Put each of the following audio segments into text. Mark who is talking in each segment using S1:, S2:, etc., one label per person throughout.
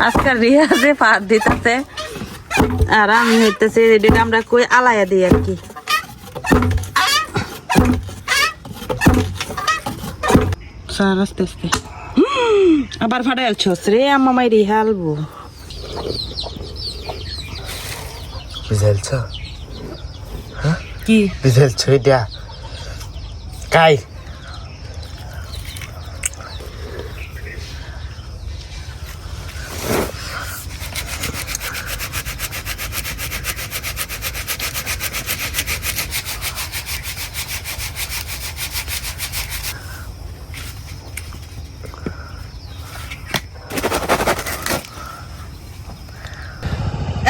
S1: আজকাল রিয়াজে পাত দিতেছে আর আমি হইতেছে এটা আমরা কই আলায়া দিই আর কি। স্যার আস্তে আস্তে আবার ফাটাইলছস রে আম্মা মাইরি হালবো
S2: বিজেলছ হ্যাঁ
S1: কি
S2: বিজেলছ দিয়া কাই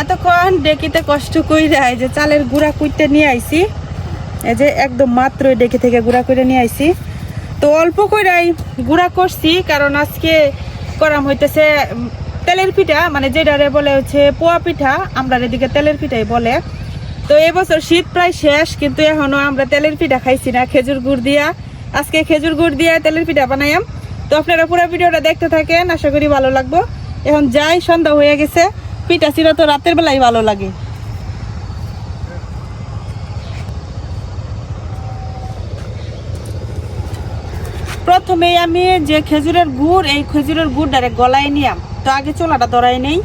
S1: এতক্ষণ ডেকিতে কষ্ট কইরা এই যে চালের গুঁড়া কুইতে নিয়ে আইছি, এই যে একদম মাত্র ডেকি থেকে গুঁড়া করে নিয়ে আইছি। তো অল্প কইরাই গুঁড়া করছি কারণ আজকে করাম হইতেছে তেলের পিঠা, মানে যেটারে বলে হচ্ছে পোয়া পিঠা, আমরা এদিকে তেলের পিঠাই বলে। তো এবছর শীত প্রায় শেষ কিন্তু এখনো আমরা তেলের পিঠা খাইছি না খেজুর গুড় দিয়া। আজকে খেজুর গুড় দিয়া তেলের পিঠা বানাইম। তো আপনারা পুরো ভিডিওটা দেখতে থাকেন, আশা করি ভালো লাগবো। এখন যাই, সন্ধ্যা হয়ে গেছে, পিঠা চিরা তো রাতের বেলাই ভালো লাগে। প্রথমে আমি যে খেজুরের গুড়, এই খেজুরের গুড় ডাইরেক্ট গলায় নিয়াম। তো আগে চোলাটা ধরাই নেই।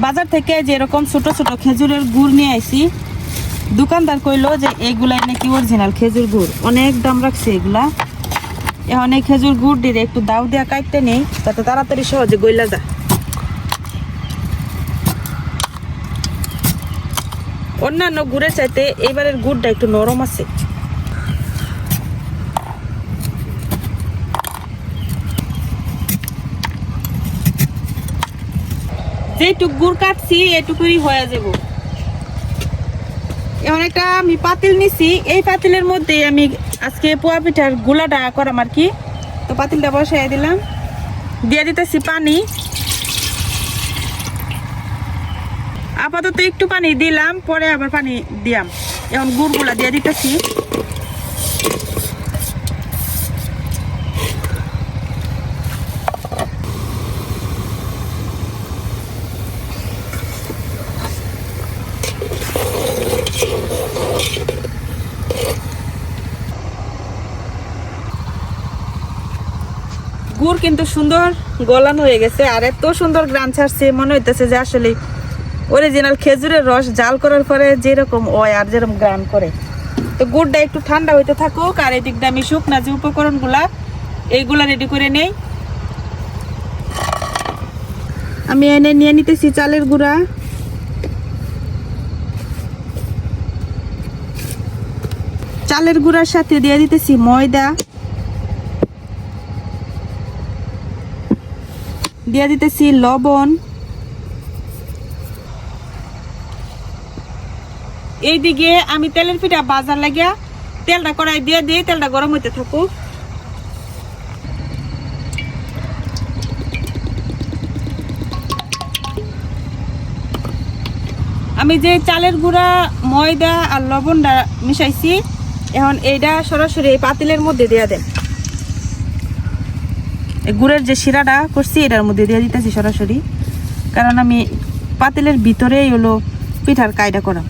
S1: বাজার থেকে যেরকম ছোট ছোট খেজুরের গুড় নিয়ে আইছি, দোকানদার কইলো যে এইগুলাই নাকি অরিজিনাল খেজুর গুড়, অনেক দাম রাখছে এগুলা। এখন এই খেজুর গুড় দিয়ে একটু দাও দিয়া কাটতে নেই, তাতে তাড়াতাড়ি সহজে গইলা যায়। অন্যান্য গুড়ের চাইতে এইবারের গুড়টা একটু নরম আছে। যেটুক গুড় কাটছি এটুকুই হয়ে যাব। এখন একটা আমি পাতিল নিছি, এই পাতিলের মধ্যে আমি আজকে পোয়া পিঠার গুলাটা করাম আর কি। তো পাতিলটা বসাই দিলাম, দিয়ে দিতেছি পানি। আপাতত একটু পানি দিলাম, পরে আবার পানি দিলাম। এখন গুড়গুলা দিয়ে দিতেছি। গুড় কিন্তু সুন্দর গলানো হয়ে গেছে, আর এত সুন্দর গ্রান ছাড়ছে, মনে হইতেছে যে আসলে অরিজিনাল খেজুরের রস জাল করার পরে যেরকম হয় আর যেরকম গ্রান করে। তো গুড়টা একটু ঠান্ডা হইতে থাকুক, আর এদিক দিয়ে আমি শুকনা যে উপকরণগুলা এইগুলা রেডি করে নেই। আমি এনে নিয়ে নিতেছি চালের গুঁড়া, চালের গুঁড়ার সাথে দিয়ে দিতেছি ময়দা, দিয়ে দিতেছি লবণ। এইদিকে আমি তেলের পিঠা বাজার লাগিয়া তেলটা কড়াই দিয়ে দিই, তেলটা গরম হইতে থাকুক। আমি যে চালের গুঁড়া, ময়দা আর লবণটা মিশাইছি, এখন এইটা সরাসরি এই পাতিলের মধ্যে দিয়ে দেন। গুড়ের যে শিরাটা করছি এটার মধ্যে দিয়ে দিতেছি সরাসরি, কারণ আমি পাতিলের ভিতরেই হলো পিঠার কায়দা করা।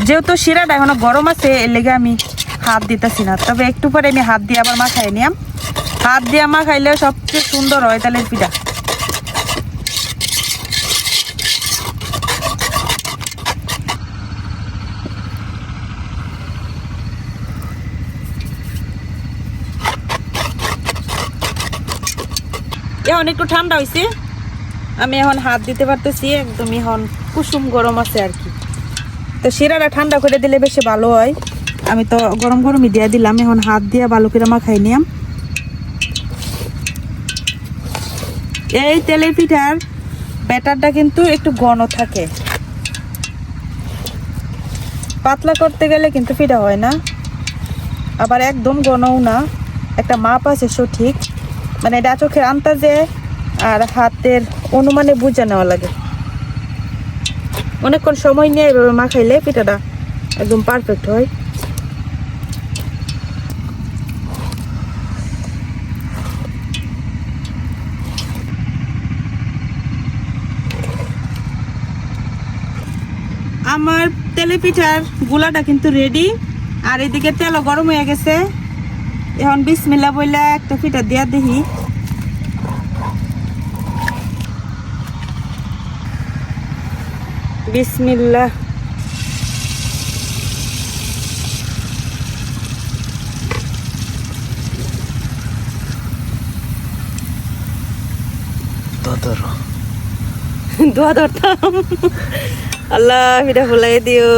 S1: যেহেতু শিরাটা এখনো গরম আছে, এর লেগে আমি হাত দিতেছি না, তবে একটু পরে আমি হাত দিয়ে আবার মাখাই নিয়াম। হাত দিয়ে মাখাইলে সবচেয়ে সুন্দর হয় তালের পিঠা। এখন একটু ঠান্ডা হয়েছে, আমি এখন হাত দিতে পারতেছি, একদম এখন কুসুম গরম আছে আর কি। তো শিরাটা ঠান্ডা করে দিলে বেশি ভালো হয়। আমি তো গরম গরমই দিয়ে দিলাম, এখন হাত দিয়ে ভালো করে মাখাই নিয়াম। এই তেলের পিঠার ব্যাটারটা কিন্তু একটু ঘন থাকে, পাতলা করতে গেলে কিন্তু পিঠা হয় না, আবার একদম ঘনও না। একটা মাপ আছে সঠিক, মানে এটা চোখের আন্দাজে আর হাতের অনুমানে বুঝে নেওয়া লাগে। অনেকক্ষণ সময় নিয়ে এভাবে মাখাইলে পিঠাটা একদম পারফেক্ট হয়। আমার তেলে পিঠার গুলাটা কিন্তু রেডি, আর এদিকে তেলও গরম হয়ে গেছে। এখন বিসমিল্লাহ বইলা একটা পিঠা দিয়া দেখি। বিসমিল্লাহ। দোয়া ধরতাম। আল্লাহ পিঠা ফুলাই দিও।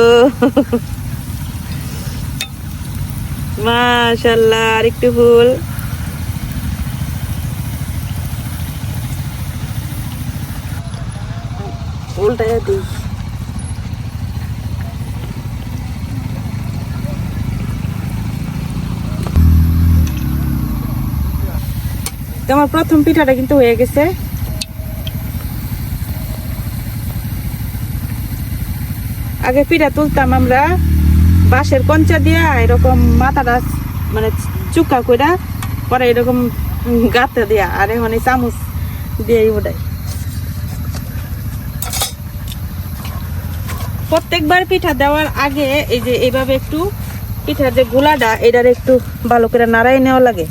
S1: মাশাআল্লাহ, আর একটু ফুল। ফুলটা দিই। আমার প্রথম পিঠাটা কিন্তু হয়ে গেছে। আগে পিঠা তুলতাম আমরা বাঁশের কঞ্চা দিয়া, এরকম মাথাটা মানে চুকা কইরা, পরে এরকম গাতে দিয়া, আর এখন এই চামচ দিয়ে ওটাই। প্রত্যেকবার পিঠা দেওয়ার আগে এই যে এইভাবে একটু পিঠার যে গোলাটা এটার একটু ভালো করে নাড়াই নেওয়া লাগে।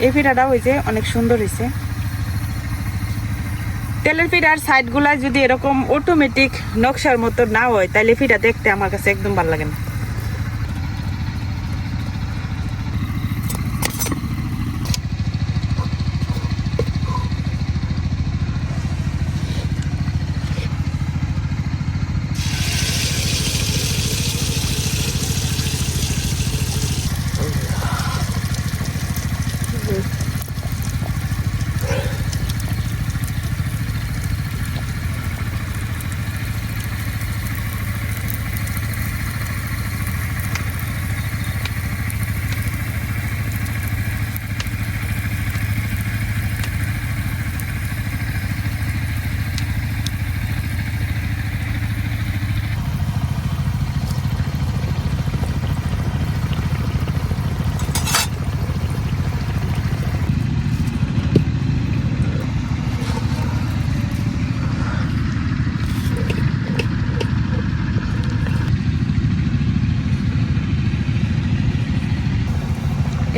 S1: এই পিঠাটা হয়েছে অনেক সুন্দর হয়েছে। তেলের পিঠার সাইড গুলা যদি এরকম অটোমেটিক নকশার মতো না হয়, তাহলে পিঠা দেখতে আমার কাছে একদম ভালো লাগে না।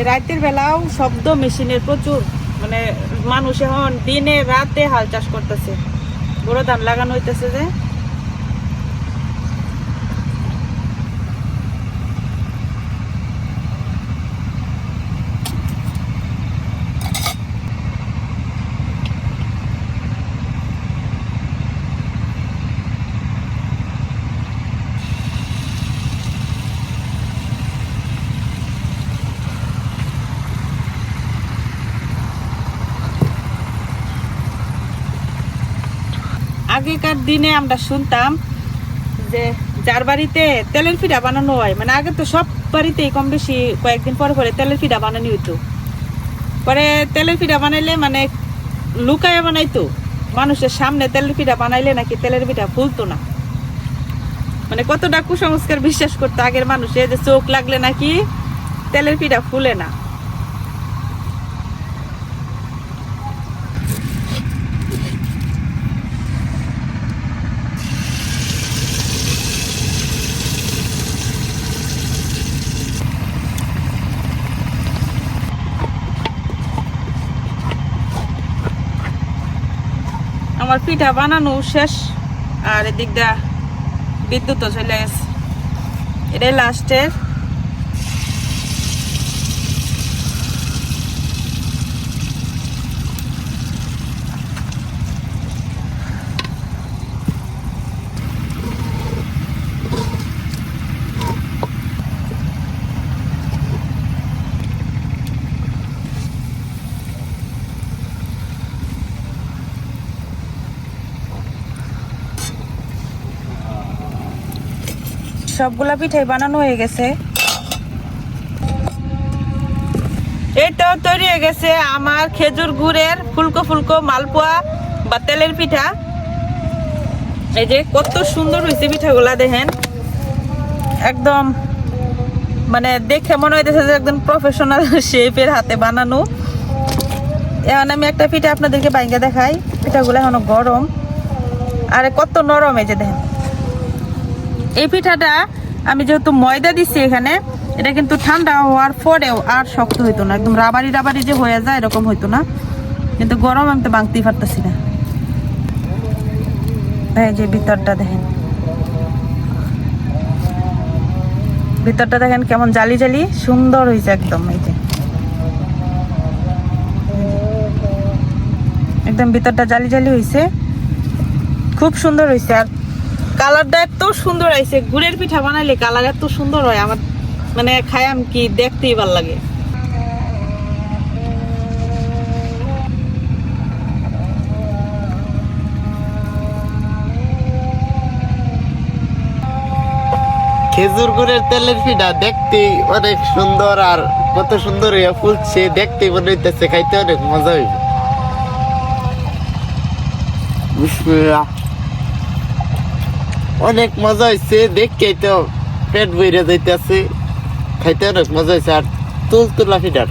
S1: রাতের বেলাও শব্দ মেশিনের প্রচুর, মানে মানুষ এখন দিনে রাতে হাল চাষ করতেছে, বড় ধান লাগানো হইতেছে যে। আগেকার দিনে আমরা শুনতাম যে যার বাড়িতে তেলের পিঠা বানানো হয়, মানে আগে তো সব বাড়িতেই কম বেশি কয়েকদিন পরে পরে তেলের পিঠা বানানো হইতো। পরে তেলের পিঠা বানাইলে মানে লুকায় বানাইতো, মানুষের সামনে তেলের পিঠা বানাইলে নাকি তেলের পিঠা ফুলতো না। মানে কতটা কুসংস্কার বিশ্বাস করতো আগের মানুষে, যে চোখ লাগলে নাকি তেলের পিঠা ফুলে না। আমার পিঠা বানানো শেষ আর এদিক দা বিদ্যুৎও চলে গেছে এটাই লাস্টের সবগুলা পিঠাই বানানো হয়ে গেছে এই তো তৈরি হয়ে গেছে আমার খেজুর গুড়ের ফুলকো ফুলকো মালপোয়া বা তেলের পিঠা এই যে কত সুন্দর হয়েছে পিঠাগুলা দেখেন একদম মানে দেখে মনে হইতেছে যে একদম প্রফেশনাল শেফের হাতে বানানো এখন আমি একটা পিঠা আপনাদেরকে বাইঙ্গা দেখাই পিঠাগুলো এখনো গরম আর কত নরম এই যে দেখেন এই পিঠাটা আমি যেহেতু ময়দা দিচ্ছি এখানে এটা কিন্তু ঠান্ডা হওয়ার পরেও আর শক্ত হইতো না একদম রাবারি রাবারি যে হয়ে যায় এরকম হইতো না কিন্তু গরম আমি তো ভাঙতেই পারতেছি না এই যে ভিতরটা দেখেন ভিতরটা দেখেন কেমন জালি জালি সুন্দর হয়েছে একদম এই যে একদম ভিতরটা জালি জালি হয়েছে খুব সুন্দর হয়েছে আর কালারটা এত সুন্দর আইছে গুড়ের পিঠা বানাইলে কালার এত সুন্দর হয় আমার মানে খায়াম কি দেখতেই ভালো লাগে
S2: খেজুর গুড়ের তেলের পিঠা দেখতে অনেক সুন্দর আর কত সুন্দর হইয়া ফুলছে দেখতে মনে হইতেছে খাইতে অনেক মজা হইবে বিসমিল্লাহ অনেক মজা হয়েছে দেখে তো পেট বইরে যাইতেছে খাইতে অনেক মজা হয়েছে আর তুলতুলা পিঠার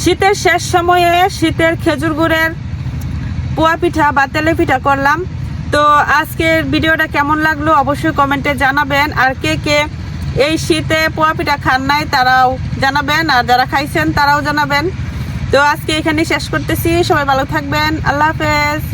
S1: শীতের শেষ সময়ে শীতের খেজুর গুড়ের পোয়া পিঠা বা তেলের পিঠা করলাম তো আজকের ভিডিওটা কেমন লাগলো অবশ্যই কমেন্টে জানাবেন আর কে কে এই শীতে পোয়া পিঠা খান নাই তারাও জানাবেন আর যারা খাইছেন তারাও জানাবেন তো আজকে এখানে শেষ করতেছি সবাই ভালো থাকবেন আল্লাহ হাফেজ